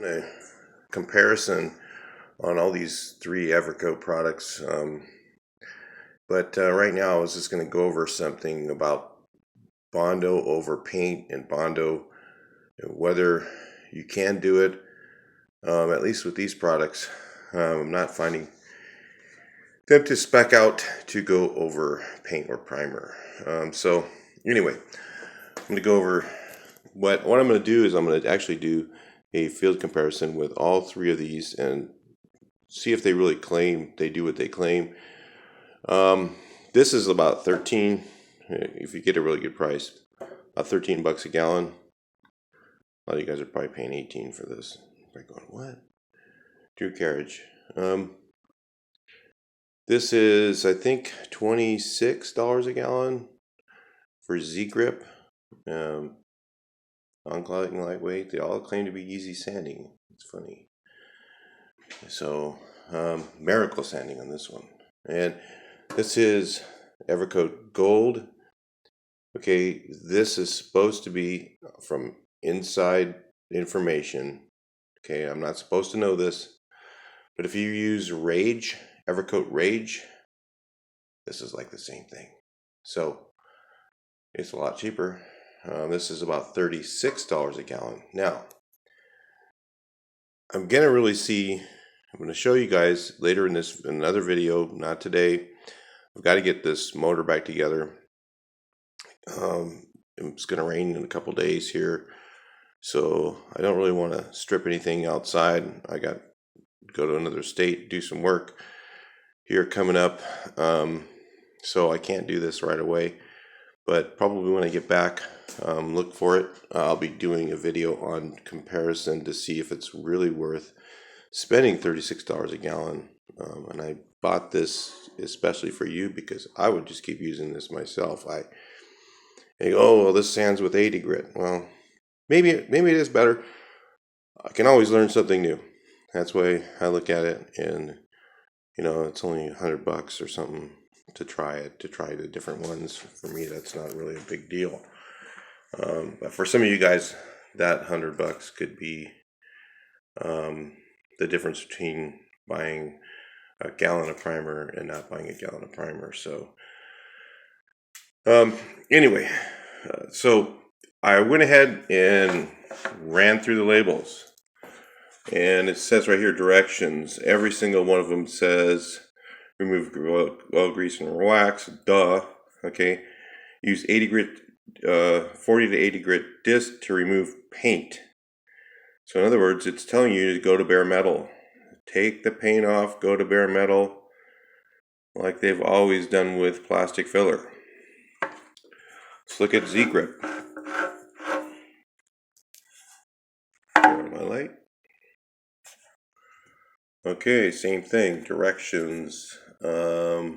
A comparison on all these three evercoat products, but right now I was just going to go over something about Bondo over paint and Bondo, whether you can do it, at least with these products. I'm not finding them to spec out to go over paint or primer. So anyway, I'm going to go over what I'm going to do is I'm going to actually do a field comparison with all three of these and see if they really claim they do what they claim. This is about 13, if you get a really good price, about 13 bucks a gallon. A lot of you guys are probably paying 18 for this. You're going, what? True carriage. This is, I think, $26 a gallon for Z-Grip. Non-clogging, lightweight. They all claim to be easy sanding. It's funny. So, miracle sanding on this one. And this is evercoat gold. Okay, this is supposed to be from inside information. Okay, I'm not supposed to know this, but if you use Rage, evercoat Rage, this is like the same thing. So it's a lot cheaper. This is about $36 a gallon. Now, I'm going to show you guys later in another video, not today. I've got to get this motor back together. It's going to rain in a couple days here, so I don't really want to strip anything outside. I got to go to another state, do some work here coming up, so I can't do this right away. But probably when I get back, look for it. I'll be doing a video on comparison to see if it's really worth spending $36 a gallon. And I bought this especially for you because I would just keep using this myself. I go, oh, well, this sands with 80 grit. Well, maybe it is better. I can always learn something new. That's the way I look at it. And it's only $100 or something to try the different ones. For me, that's not really a big deal. But for some of you guys, that $100 could be the difference between buying a gallon of primer and not buying a gallon of primer. So anyway, so I went ahead and ran through the labels, and it says right here directions. Every single one of them says remove oil, grease, and wax. Duh. Okay. Use 80 grit, 40 to 80 grit disc to remove paint. So in other words, it's telling you to go to bare metal. Take the paint off, go to bare metal, like they've always done with plastic filler. Let's look at Z-Grip. Turn on my light. Okay, same thing. Directions. I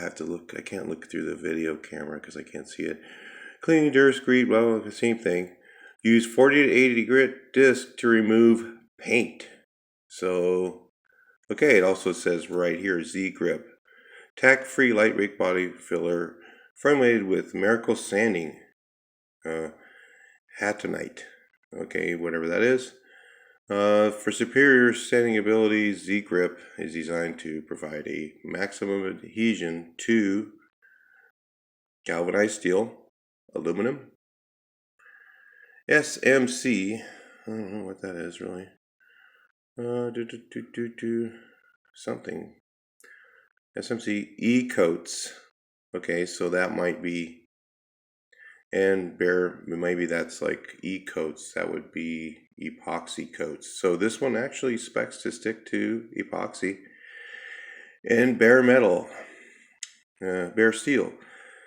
have to look. I can't look through the video camera because I can't see it. Clean, discreet, well, the same thing. Use 40 to 80 grit disc to remove paint. So, okay, it also says right here, Z-Grip. Tack-free lightweight body filler formulated with miracle sanding. Hatonite. Okay, whatever that is. For superior sanding ability, Z-Grip is designed to provide a maximum adhesion to galvanized steel, aluminum, SMC, I don't know what that is really, something, SMC E-coats, okay, so that might be, and maybe that's like E-coats, that would be epoxy coats. So this one actually specs to stick to epoxy and bare metal, bare steel.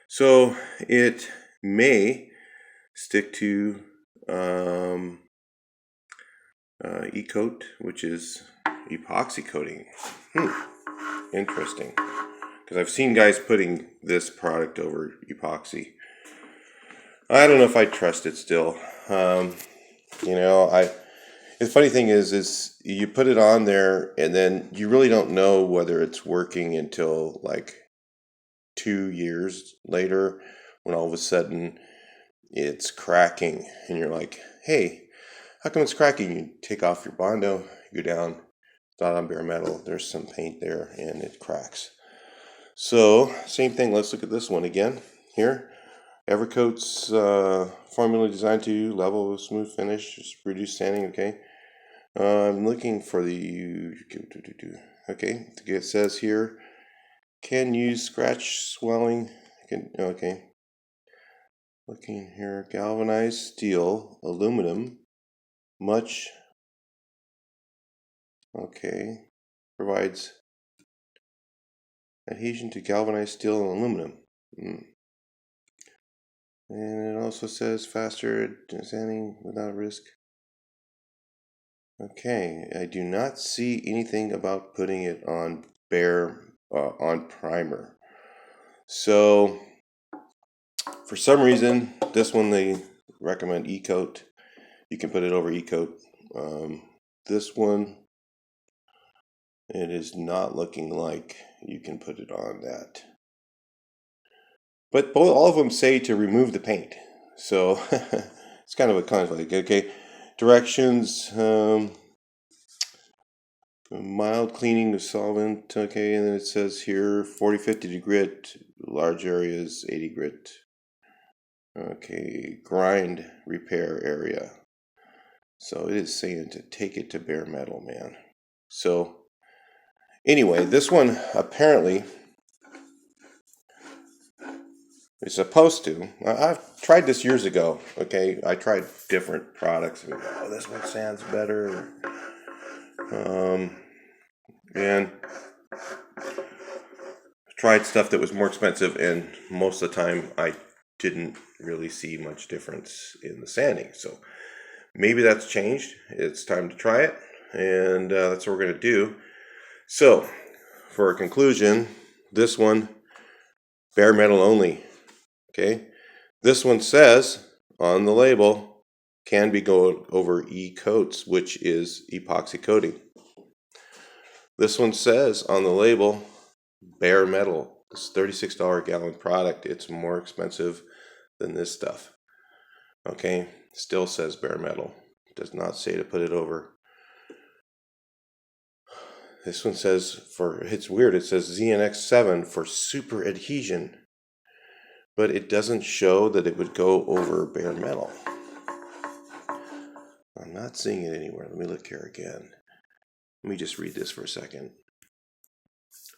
So it may stick to E-coat, which is epoxy coating. Interesting, because I've seen guys putting this product over epoxy. I don't know if I trust it still. The funny thing is you put it on there and then you really don't know whether it's working until like 2 years later, when all of a sudden it's cracking and you're like, hey, How come it's cracking? You take off your Bondo, you go down, not on bare metal, there's some paint there and it cracks. So same thing, let's look at this one again here. Evercoat's formula designed to level with smooth finish, just reduce sanding, okay. I'm looking for the, okay, it says here, can use scratch swelling, okay. Looking here, galvanized steel, aluminum, much, okay, provides adhesion to galvanized steel and aluminum. And it also says faster sanding without risk. Okay, I do not see anything about putting it on on primer. So for some reason, this one they recommend e-coat. You can put it over e-coat. This one, it is not looking like you can put it on that. But all of them say to remove the paint. So it's kind of a conflict. Okay, directions. Mild cleaning of solvent, okay, and then it says here 40-50 to grit, large areas 80 grit. Okay, grind repair area. So it is saying to take it to bare metal, man. So anyway, this one apparently is supposed to. I've tried this years ago, okay. I tried different products. Oh, this one sands better. And tried stuff that was more expensive, and most of the time I didn't really see much difference in the sanding. So maybe that's changed. It's time to try it, and that's what we're going to do. So for a conclusion, this one, bare metal only. Okay, this one says on the label can be going over e-coats, which is epoxy coating. This one says on the label bare metal. It's $36 a gallon product. It's more expensive than this stuff. Okay, still says bare metal. It does not say to put it over. This one says it's weird. It says ZNX7 for super adhesion, but it doesn't show that it would go over bare metal. I'm not seeing it anywhere. Let me look here again. Let me just read this for a second.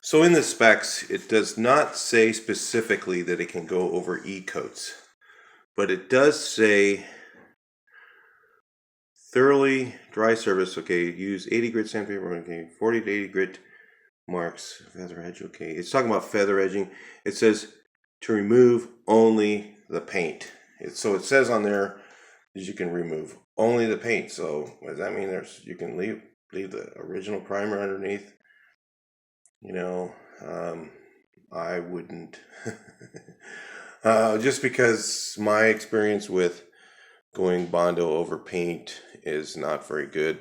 So in the specs, it does not say specifically that it can go over e-coats, but it does say thoroughly dry surface, okay, use 80 grit sandpaper, okay, 40 to 80 grit marks, feather edge, okay. It's talking about feather edging. It says to remove only the paint. So it says on there that you can remove only the paint. So does that mean you can leave the original primer underneath? You know, I wouldn't. Just because my experience with going Bondo over paint is not very good.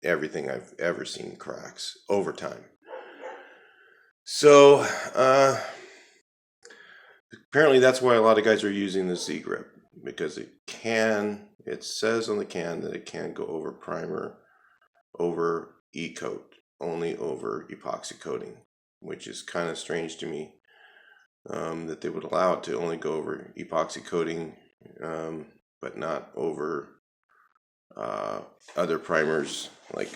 Everything I've ever seen cracks over time. So apparently that's why a lot of guys are using the Z-Grip, because it says on the can that it can go over primer, over e-coat, only over epoxy coating, which is kind of strange to me, that they would allow it to only go over epoxy coating, but not over other primers like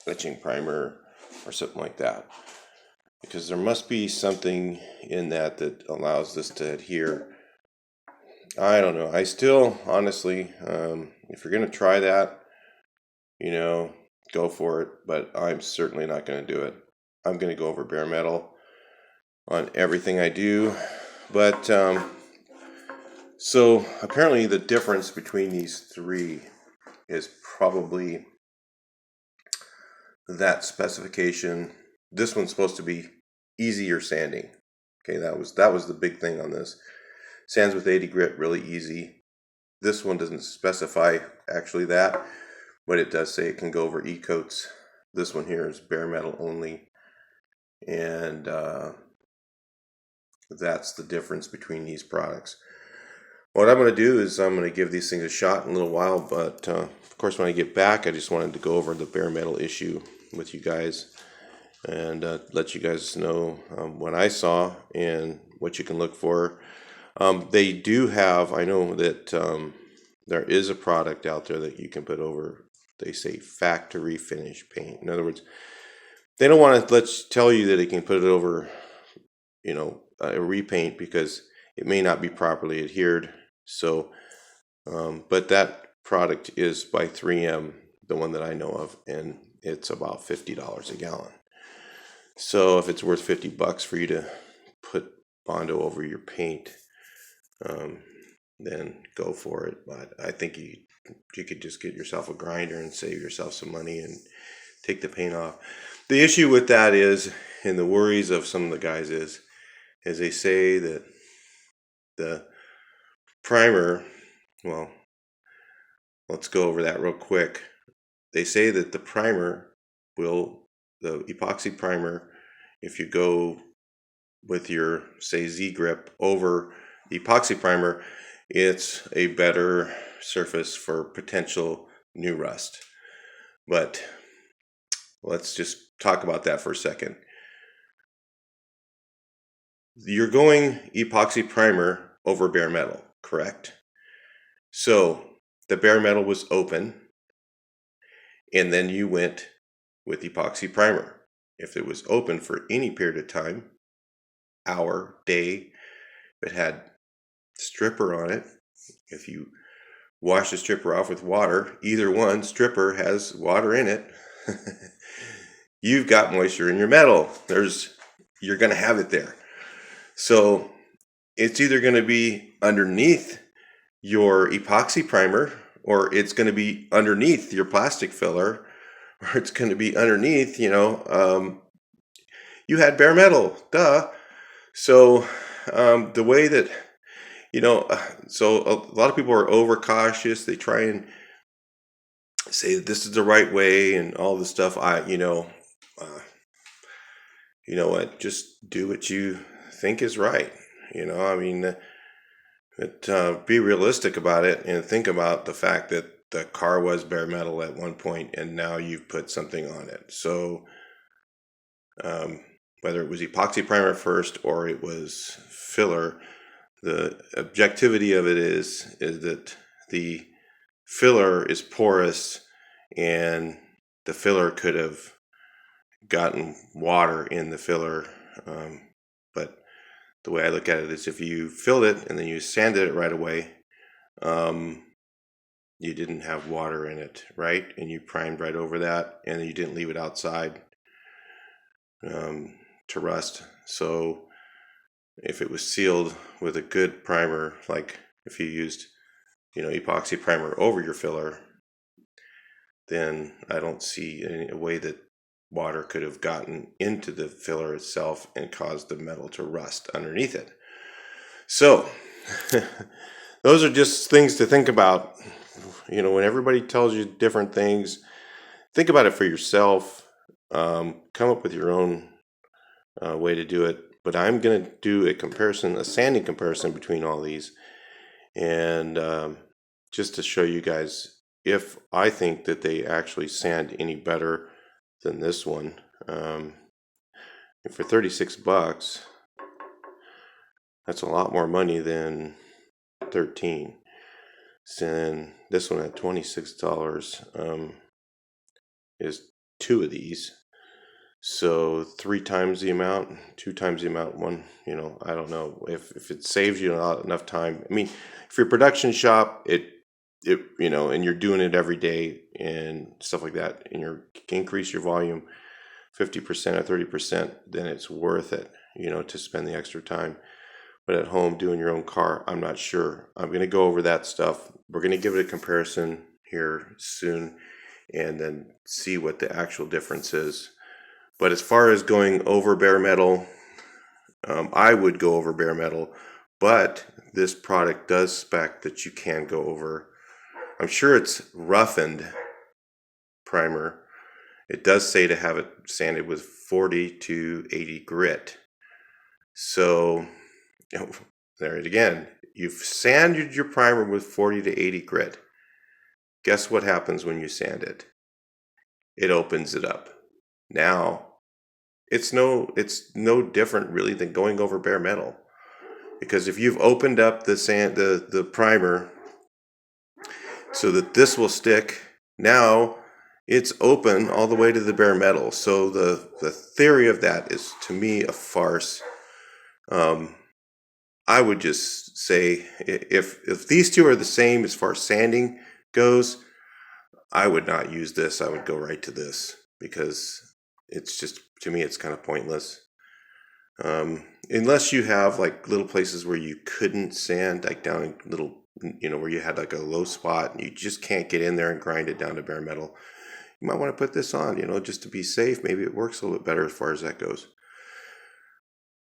etching primer or something like that, because there must be something in that allows this to adhere. I don't know. I still, honestly, if you're going to try that, you know, go for it, but I'm certainly not going to do it. I'm going to go over bare metal on everything I do. But so apparently the difference between these three is probably that specification. This one's supposed to be easier sanding. Okay, that was the big thing on this. Sands with 80 grit, really easy. This one doesn't specify actually that, but it does say it can go over e-coats. This one here is bare metal only, and that's the difference between these products. What I'm going to do is I'm going to give these things a shot in a little while, but of course when I get back I just wanted to go over the bare metal issue with you guys and let you guys know what I saw and what you can look for. They do have, I know that there is a product out there that you can put over, they say factory finish paint. In other words, they don't want to tell you that they can put it over, a repaint because it may not be properly adhered. So, but that product is by 3M, the one that I know of, and it's about $50 a gallon. So if it's worth $50 for you to put Bondo over your paint, then go for it. But I think you could just get yourself a grinder and save yourself some money and take the paint off. The issue with that is, and the worries of some of the guys is they say that the primer, well, let's go over that real quick. They say that the epoxy primer, if you go with your, say, Z-grip over epoxy primer, it's a better surface for potential new rust. But let's just talk about that for a second. You're going epoxy primer over bare metal, correct? So the bare metal was open, and then you went with epoxy primer. If it was open for any period of time, hour, day, if it had stripper on it, if you wash the stripper off with water, either one, stripper has water in it, you've got moisture in your metal. You're going to have it there. So it's either going to be underneath your epoxy primer, or it's going to be underneath your plastic filler, or it's going to be underneath, you had bare metal, duh. So the way that, so a lot of people are overcautious. They try and say that this is the right way and all this stuff. You know what, just do what you think is right. Be realistic about it and think about the fact that the car was bare metal at one point and now you've put something on it. So whether it was epoxy primer first or it was filler, the objectivity of it is that the filler is porous and the filler could have gotten water in the filler. But the way I look at it is, if you filled it and then you sanded it right away, you didn't have water in it, right? And you primed right over that, and you didn't leave it outside to rust. So if it was sealed with a good primer, like if you used, epoxy primer over your filler, then I don't see a way that water could have gotten into the filler itself and caused the metal to rust underneath it. So those are just things to think about. When everybody tells you different things, think about it for yourself. Come up with your own way to do it. But I'm going to do a sanding comparison between all these, and just to show you guys if I think that they actually sand any better than this one. For $36, that's a lot more money than $13. And this one at $26 is two of these. So 3 times the amount, 2 times the amount, one, I don't know if it saves you enough time. I mean, if you're a production shop, it and you're doing it every day and stuff like that, and you increase your volume 50% or 30%, then it's worth it, to spend the extra time. But at home doing your own car, I'm not sure. I'm going to go over that stuff. We're going to give it a comparison here soon and then see what the actual difference is. But as far as going over bare metal, I would go over bare metal, but this product does spec that you can go over. I'm sure it's roughened primer. It does say to have it sanded with 40 to 80 grit. So there it again. You've sanded your primer with 40 to 80 grit. Guess what happens when you sand it? It opens it up. Now, it's no different really than going over bare metal. Because if you've opened up the primer so that this will stick, now it's open all the way to the bare metal. So the theory of that is, to me, a farce. I would just say if these two are the same as far as sanding goes, I would not use this. I would go right to this, because it's just, to me, it's kind of pointless. Unless you have like little places where you couldn't sand, like down in little, where you had like a low spot and you just can't get in there and grind it down to bare metal, you might want to put this on, just to be safe. Maybe it works a little bit better as far as that goes.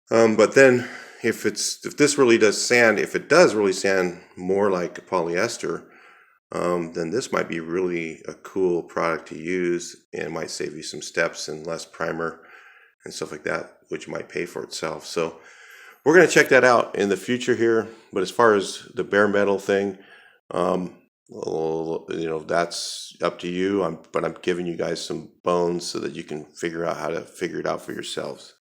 But then if this really does sand, if it does really sand more like polyester, then this might be really a cool product to use, and it might save you some steps and less primer and stuff like that, which might pay for itself. So we're going to check that out in the future here. But as far as the bare metal thing, that's up to you. But I'm giving you guys some bones so that you can figure out how to figure it out for yourselves.